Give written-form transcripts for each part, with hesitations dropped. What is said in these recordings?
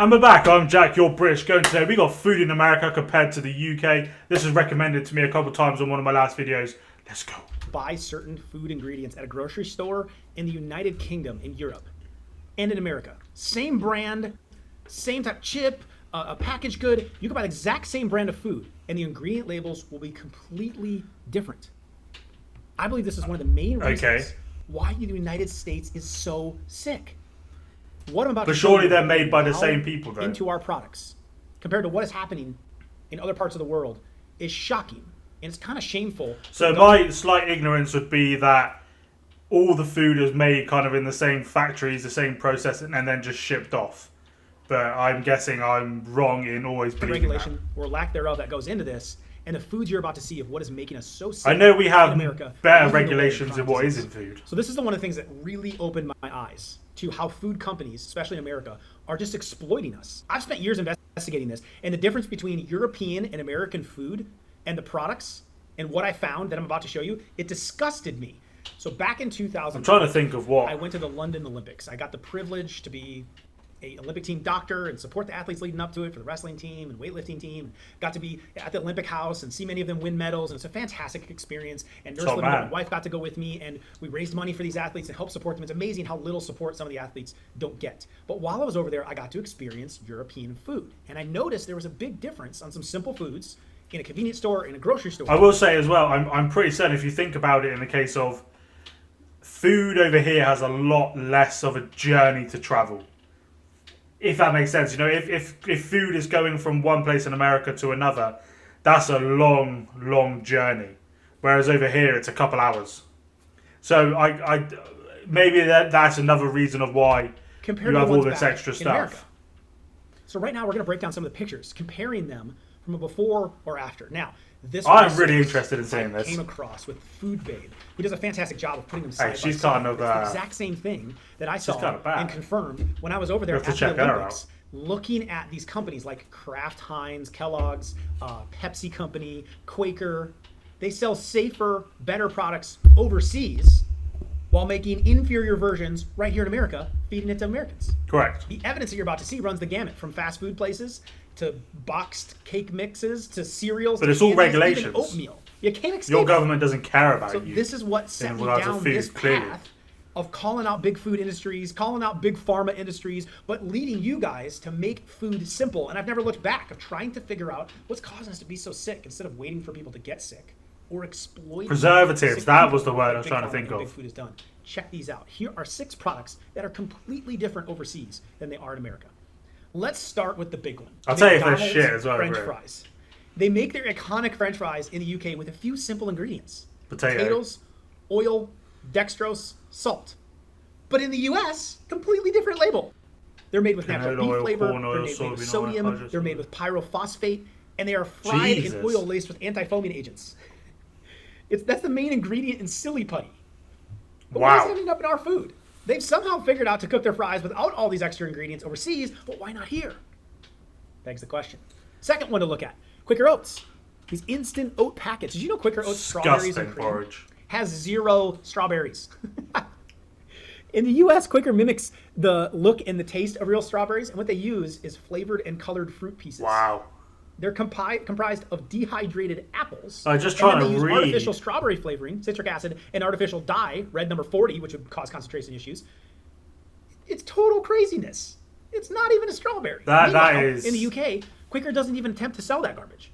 And we're back. I'm Jack, your British going today. We got food in America compared to the UK. This was recommended to me a couple of times on one of my last videos. Let's go. Buy certain food ingredients at a grocery store in the United Kingdom, in Europe, and in America. Same brand, same type chip, a packaged good. You can buy the exact same brand of food, and the ingredient labels will be completely different. I believe this is one of the main reasons why the United States is so sick. What I'm about But to surely show they're you made by the how same people, though. into our products, compared to what is happening in other parts of the world, is shocking. And it's kind of shameful. So my slight ignorance would be that all the food is made kind of in the same factories, the same process, and then just shipped off. But I'm guessing I'm wrong in always believing regulation or lack thereof that goes into this, and the foods you're about to see of what is making us so sick. I know we have in America, better regulations than what is in food. So this is one of the things that really opened my eyes to how food companies, especially in America, are just exploiting us. I've spent years investigating this, and the difference between European and American food and the products and what I found that I'm about to show you, it disgusted me. So back in 2000, I'm trying to think of what. I went to the London Olympics. I got the privilege to be a Olympic team doctor and support the athletes leading up to it for the wrestling team and weightlifting team. Got to be at the Olympic House and see many of them win medals, and it's a fantastic experience. And Nurse Linda, my wife, got to go with me, and we raised money for these athletes and helped support them. It's amazing how little support some of the athletes don't get. But while I was over there, I got to experience European food, and I noticed there was a big difference on some simple foods in a convenience store, in a grocery store. I will say as well, I'm pretty certain if you think about it in the case of food over here has a lot less of a journey to travel. If that makes sense. You know, if food is going from one place in America to another, that's a long journey. Whereas over here, it's a couple hours. So I maybe that's another reason of why Compared you to have the all ones this back extra in America. stuff. So right now, we're going to break down some of the pictures, comparing them from a before or after. Now, this I'm really interested in seeing this. I came across with Food Babe, who does a fantastic job of putting them side by she's side. kind of, It's the exact same thing that I saw kind of bad. and confirmed when I was over there You have at to the check her Olympics, looking at these companies like Kraft Heinz, Kellogg's, Pepsi Company, Quaker. They sell safer, better products overseas while making inferior versions right here in America, feeding it to Americans. Correct. The evidence that you're about to see runs the gamut from fast food places to boxed cake mixes to cereals. But to it's all candies, regulations. even oatmeal. You can't escape Your it. government doesn't care about So you. this is what set in me regards to down food, this clearly. path of calling out big food industries, calling out big pharma industries, but leading you guys to make food simple. And I've never looked back of trying to figure out what's causing us to be so sick instead of waiting for people to get sick or exploit Preservatives, sick that people was the word I was like trying to Big think Pharma and of. Big food is done. Check these out. Here are 6 products that are completely different overseas than they are in America. Let's start with the big one. I'll tell you if they're McDonald's shit as well, French bro. fries. They make their iconic French fries in the UK with a few simple ingredients. Potatoes, oil, dextrose, salt. But in the US, completely different label. They're made with natural beef flavor, they're made with sodium, they're made with pyrophosphate, and they are fried in oil laced with anti-foaming agents. That's the main ingredient in silly putty. But why is it ending up in our food? They've somehow figured out to cook their fries without all these extra ingredients overseas, but why not here? Begs the question. Second one to look at, Quaker Oats. These instant oat packets. Did you know Quaker Oats strawberries and cream porridge has 0 strawberries? In the U.S., Quaker mimics the look and the taste of real strawberries, and what they use is flavored and colored fruit pieces. Wow. They're comprised of dehydrated apples. I'm just trying to use read. Artificial strawberry flavoring, citric acid, and artificial dye, red number 40, which would cause concentration issues. It's total craziness. It's not even a strawberry. That is... In the UK, Quaker doesn't even attempt to sell that garbage.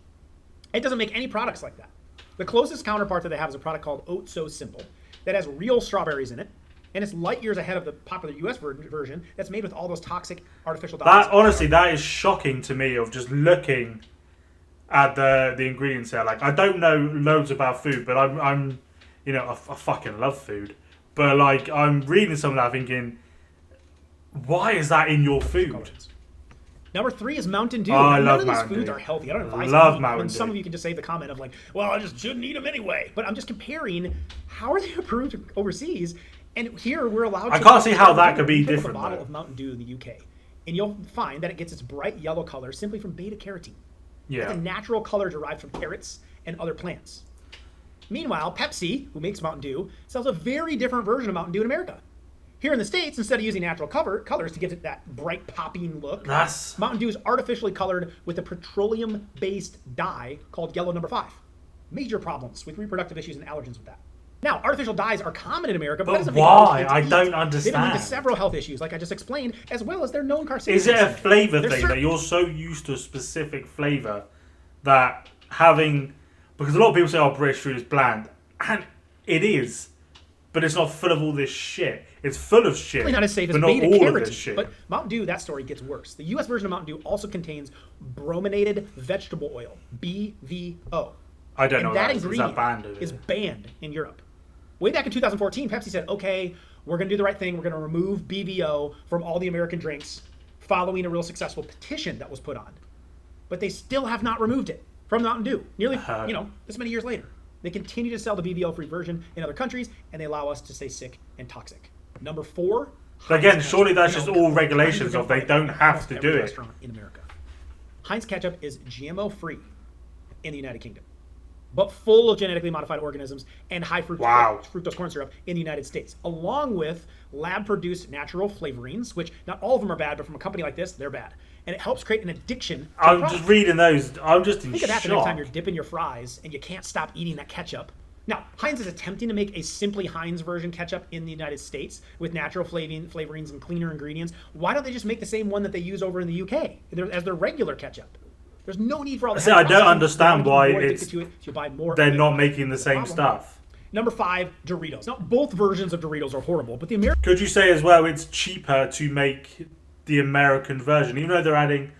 It doesn't make any products like that. The closest counterpart that they have is a product called Oat So Simple that has real strawberries in it, and it's light years ahead of the popular US version that's made with all those toxic artificial dyes. Honestly, that is shocking to me of just looking at the ingredients there. Like, I don't know loads about food, but I'm you know, I fucking love food. But like, I'm reading some of that thinking, why is that in your food? Number 3 is Mountain Dew. I None love of these Mountain foods Dew. are healthy. I don't advise Love eating them. Mountain And some Dew. of you can just say the comment of like, well, I just shouldn't eat them anyway. But I'm just comparing how are they approved overseas, and here we're allowed to... I can't see how that could be different, a bottle though. of Mountain Dew in the UK, and you'll find that it gets its bright yellow color simply from beta-carotene. Yeah. It's a natural color derived from carrots and other plants. Meanwhile, Pepsi, who makes Mountain Dew, sells a very different version of Mountain Dew in America. Here in the States, instead of using natural colors to give it that bright popping look, That's... Mountain Dew is artificially colored with a petroleum-based dye called yellow number 5. Major problems with reproductive issues and allergens with that. Now, artificial dyes are common in America, but that doesn't why? make I it don't They understand. lead to several health issues, like I just explained, as well as their known carcinogens. Is it a flavour thing that you're so used to a specific flavour that having... Because a lot of people say, oh, British food is bland. And it is. But it's not full of all this shit. It's full of shit. Really not as safe as but not all beta-carotene. of this shit. But Mountain Dew, that story gets worse. The U.S. version of Mountain Dew also contains brominated vegetable oil, BVO. I don't know and that is. ingredient Is that banned? is banned in Europe. Way back in 2014, Pepsi said, okay, we're going to do the right thing. We're going to remove BVO from all the American drinks following a real successful petition that was put on. But they still have not removed it from Mountain Dew. Nearly, this many years later. They continue to sell the BVO-free version in other countries, and they allow us to stay sick and toxic. Number 4. Again, surely that's just all regulations of they don't have to do it. Restaurant in America. Heinz ketchup is GMO-free in the United Kingdom, but full of genetically modified organisms and high fructose corn syrup in the United States, along with lab-produced natural flavorings, which not all of them are bad, but from a company like this, they're bad. And it helps create an addiction to I'm just reading those. I'm just in Think of that shock. the next time you're dipping your fries and you can't stop eating that ketchup. Now, Heinz is attempting to make a simply Heinz version ketchup in the United States with natural flavorings and cleaner ingredients. Why don't they just make the same one that they use over in the UK as their regular ketchup? There's no need for all the I don't understand why they're not making the same stuff. Number 5, Doritos. Now, both versions of Doritos are horrible, but the American... Could you say as well it's cheaper to make the American version? Even though they're adding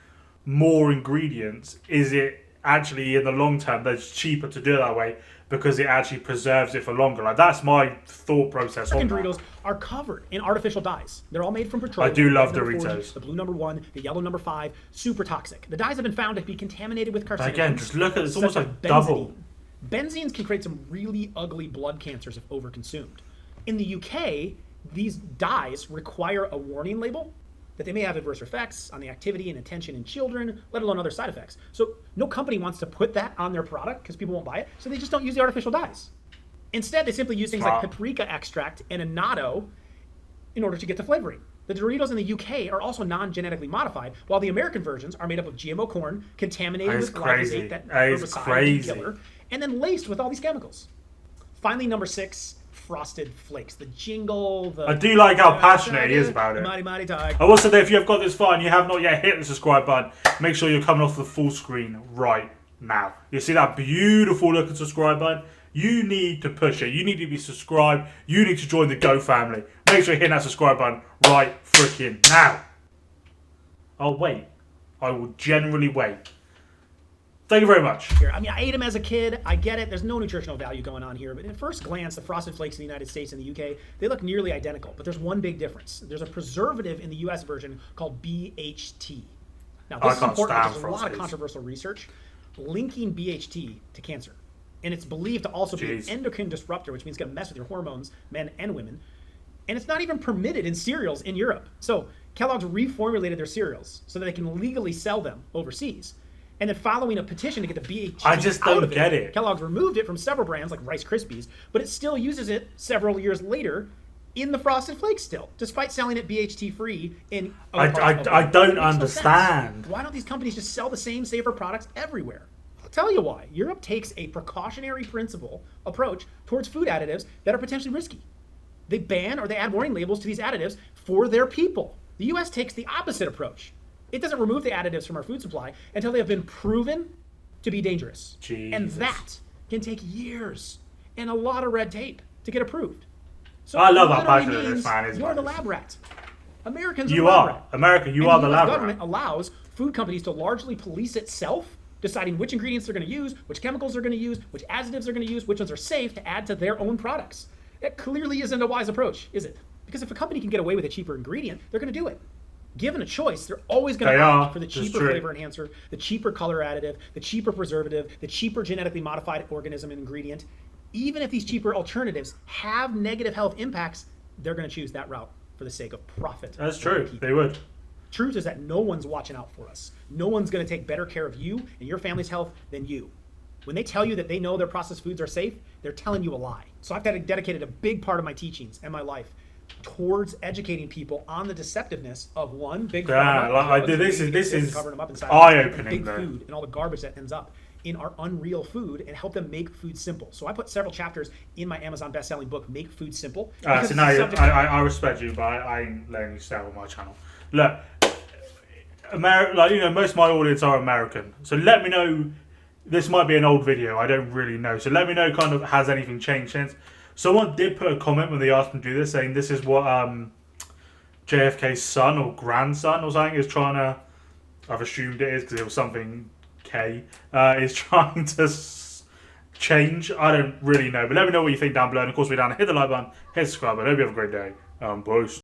more ingredients, is it actually in the long term that it's cheaper to do it that way because it actually preserves it for longer? Like, that's my thought process on that. Doritos are covered in artificial dyes. They're all made from petroleum. I do love Doritos. 40, the blue number 1, the yellow number 5, super toxic. The dyes have been found to be contaminated with carcinogens. Again, just look at it. It's almost like benzene. double. Benzenes can create some really ugly blood cancers if overconsumed. In the UK, these dyes require a warning label that they may have adverse effects on the activity and attention in children, let alone other side effects. So no company wants to put that on their product because people won't buy it, so they just don't use the artificial dyes. Instead, they simply use things like paprika extract and annatto in order to get the flavoring. The Doritos in the UK are also non-genetically modified, while the American versions are made up of GMO corn, contaminated with glyphosate, that herbicide killer, and then laced with all these chemicals. Finally, number 6, Frosted Flakes. The jingle, I do like how passionate he is about it. Mighty, mighty tiger. I will say that if you have got this far and you have not yet hit the subscribe button, make sure you're coming off the full screen right now. You see that beautiful looking subscribe button? You need to push it. You need to be subscribed. You need to join the Go family. Make sure you hit that subscribe button right freaking now. I'll wait. I will generally wait. Thank you very much. I mean, I ate them as a kid. I get it. There's no nutritional value going on here. But at first glance, the Frosted Flakes in the United States and the UK, they look nearly identical. But there's one big difference. There's a preservative in the US version called BHT. Now, this is important because there's a lot of controversial research linking BHT to cancer. And it's believed to also be an endocrine disruptor, which means it's going to mess with your hormones, men and women. And it's not even permitted in cereals in Europe. So Kellogg's reformulated their cereals so that they can legally sell them overseas. And then following a petition to get the BHT I just don't get it. Kellogg's removed it from several brands like Rice Krispies, but it still uses it several years later in the Frosted Flakes still, despite selling it BHT free in I don't understand. Why don't these companies just sell the same safer products everywhere? I'll tell you why. Europe takes a precautionary principle approach towards food additives that are potentially risky. They ban or they add warning labels to these additives for their people. The US takes the opposite approach. It doesn't remove the additives from our food supply until they have been proven to be dangerous. And that can take years and a lot of red tape to get approved. So I love how passionate this man is. You're the lab rat. Americans you are the lab rat. America, you are the lab rat. The government allows food companies to largely police itself, deciding which ingredients they're going to use, which chemicals they're going to use, which additives they're going to use, which ones are safe to add to their own products. That clearly isn't a wise approach, is it? Because if a company can get away with a cheaper ingredient, they're going to do it. Given a choice, they're always going to opt for the cheaper flavor enhancer, the cheaper color additive, the cheaper preservative, the cheaper genetically modified organism and ingredient. Even if these cheaper alternatives have negative health impacts, they're going to choose that route for the sake of profit. That's true. They would. Truth is that no one's watching out for us. No one's going to take better care of you and your family's health than you. When they tell you that they know their processed foods are safe, they're telling you a lie. So I've dedicated a big part of my teachings and my life towards educating people on the deceptiveness of one big this is covering them up inside eye-opening, big though. food and all the garbage that ends up in our unreal food, and help them make food simple. So I put several chapters in my Amazon best-selling book, Make Food Simple. So now I respect you, but I ain't letting you sell on my channel. Look, most of my audience are American, so let me know. This might be an old video, I don't really know. So let me know, kind of, has anything changed since? Someone did put a comment when they asked me to do this, saying this is what JFK's son or grandson or something is trying to. I've assumed it is because it was something K is trying to change. I don't really know, but let me know what you think down below. And of course, we're down to hit the like button, hit subscribe. I hope you have a great day. Peace.